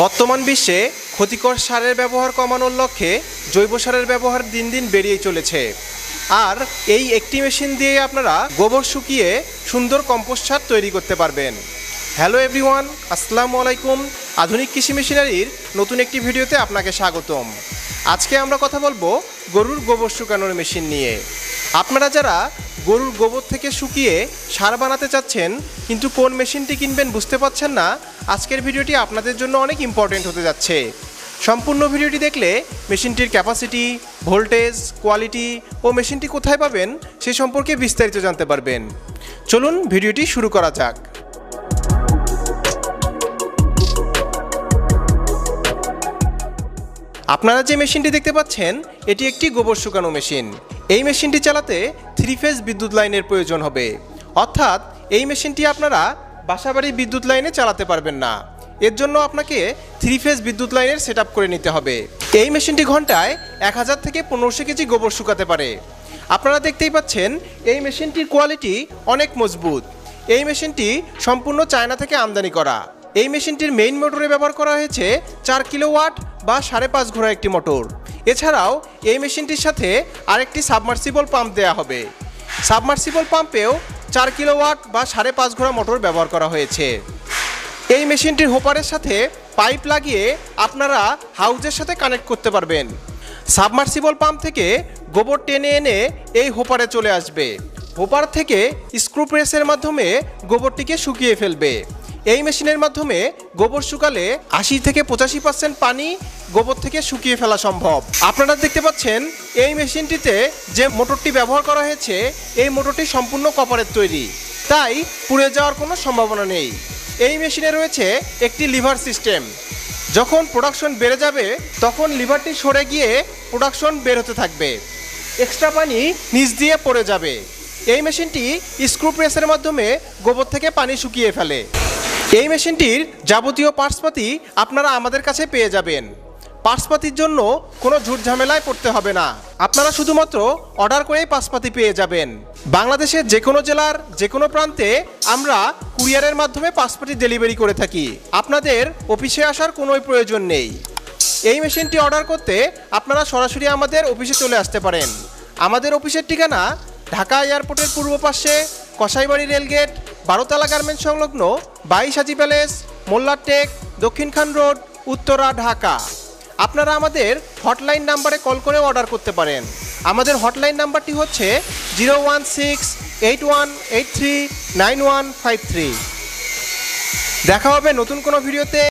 বর্তমান বিশ্বে ক্ষতিকর সারের ব্যবহার কমানোর লক্ষ্যে জৈব সারের ব্যবহার দিন দিন বেড়েই চলেছে। আর এই একটি মেশিন দিয়ে আপনারা গোবর শুকিয়ে সুন্দর কম্পোস্ট সার তৈরি করতে পারবেন। হ্যালো এভরিওয়ান, আসসালামু আলাইকুম। আধুনিক কৃষি মেশিনারির নতুন একটি ভিডিওতে আপনাকে স্বাগতম। আজকে আমরা কথা বলবো গরুর গোবর শুকানোর মেশিন নিয়ে। আপনারা যারা গরুর গোবর থেকে শুকিয়ে সার বানাতে চাচ্ছেন কিন্তু কোন মেশিনটি কিনবেন বুঝতে পারছেন না, আজকের ভিডিওটি আপনাদের জন্য অনেক ইম্পর্টেন্ট হতে যাচ্ছে। সম্পূর্ণ ভিডিওটি দেখলে মেশিনটির ক্যাপাসিটি, ভোল্টেজ, কোয়ালিটি ও মেশিনটি কোথায় পাবেন সে সম্পর্কে বিস্তারিত জানতে পারবেন। চলুন ভিডিওটি শুরু করা যাক। আপনারা যে মেশিনটি দেখতে পাচ্ছেন এটি একটি গোবর শুকানো মেশিন। এই মেশিনটি চালাতে 3 ফেজ বিদ্যুৎ লাইনের প্রয়োজন হবে, অর্থাৎ এই মেশিনটি আপনারা বাসাবাড়ি বিদ্যুৎ লাইনে চালাতে পারবেন না। এর জন্য আপনাকে 3 ফেজ বিদ্যুৎ লাইনের সেট আপ করে নিতে হবে। এই মেশিনটি ঘন্টায় 1000 থেকে 1500 কেজি গোবর শুকাতে পারে। আপনারা দেখতেই পাচ্ছেন এই মেশিনটির কোয়ালিটি অনেক মজবুত। এই মেশিনটি সম্পূর্ণ চায়না থেকে আমদানি করা। এই মেশিনটির মেইন মোটরে ব্যবহার করা হয়েছে 4 কিলোওয়াট বা 5.5 ঘোড়া একটি মোটর। এছাড়াও এই মেশিনটির সাথে আরেকটি সাবমার্সিবল পাম্প দেওয়া হবে। সাবমার্সিবল পাম্পেও 4 কিলোওয়াট বা 5.5 ঘোড়া মোটর ব্যবহার করা হয়েছে। এই মেশিনটির হোপারের সাথে পাইপ লাগিয়ে আপনারা হাউজের সাথে কানেক্ট করতে পারবেন। সাবমার্সিবল পাম্প থেকে গোবর টেনে এনে এই হোপারে চলে আসবে। হোপার থেকে স্ক্রু প্রেসের মাধ্যমে গোবরটিকে শুকিয়ে ফেলবে। এই মেশিনের মাধ্যমে গোবর শুকালে 80 থেকে 85% পানি গোবর থেকে শুকিয়ে ফেলা সম্ভব। আপনারা দেখতে পাচ্ছেন এই মেশিনটিতে যে মোটরটি ব্যবহার করা হয়েছে এই মোটরটি সম্পূর্ণ কপারের তৈরি, তাই পুড়ে যাওয়ার কোনো সম্ভাবনা নেই। এই মেশিনে রয়েছে একটি লিভার সিস্টেম। যখন প্রোডাকশন বেড়ে যাবে তখন লিভারটি সরে গিয়ে প্রোডাকশন বের হতে থাকবে, এক্সট্রা পানি নিচ দিয়ে পড়ে যাবে। এই মেশিনটি স্ক্রু প্রেসের মাধ্যমে গোবর থেকে পানি শুকিয়ে ফেলে। এই মেশিনটির যাবতীয় পার্টসপাতি আপনারা আমাদের কাছে পেয়ে যাবেন। পার্টসপাতির জন্য কোনো ঝুট ঝামেলায় পড়তে হবে না, আপনারা শুধুমাত্র অর্ডার করেই পার্টসপাতি পেয়ে যাবেন। বাংলাদেশের যে কোনো জেলার যে কোনো প্রান্তে আমরা কুরিয়ারের মাধ্যমে পার্টসপাতি ডেলিভারি করে থাকি। আপনাদের অফিসে আসার কোনোই প্রয়োজন নেই। এই মেশিনটি অর্ডার করতে আপনারা সরাসরি আমাদের অফিসে চলে আসতে পারেন। আমাদের অফিসের ঠিকানা ঢাকা এয়ারপোর্টের পূর্ব পাশে কসাইবাড়ি রেলগেট, 12তলা গার্মেন্টস সংলগ্ন 22 হাজি প্যালেস, মোল্লার টেক, দক্ষিণখান রোড, উত্তরা, ঢাকা। আপনারা আমাদের হটলাইন নাম্বারে কল করে অর্ডার করতে পারেন। আমাদের হটলাইন নাম্বারটি হচ্ছে 01681839153। দেখা হবে নতুন কোনো ভিডিওতে।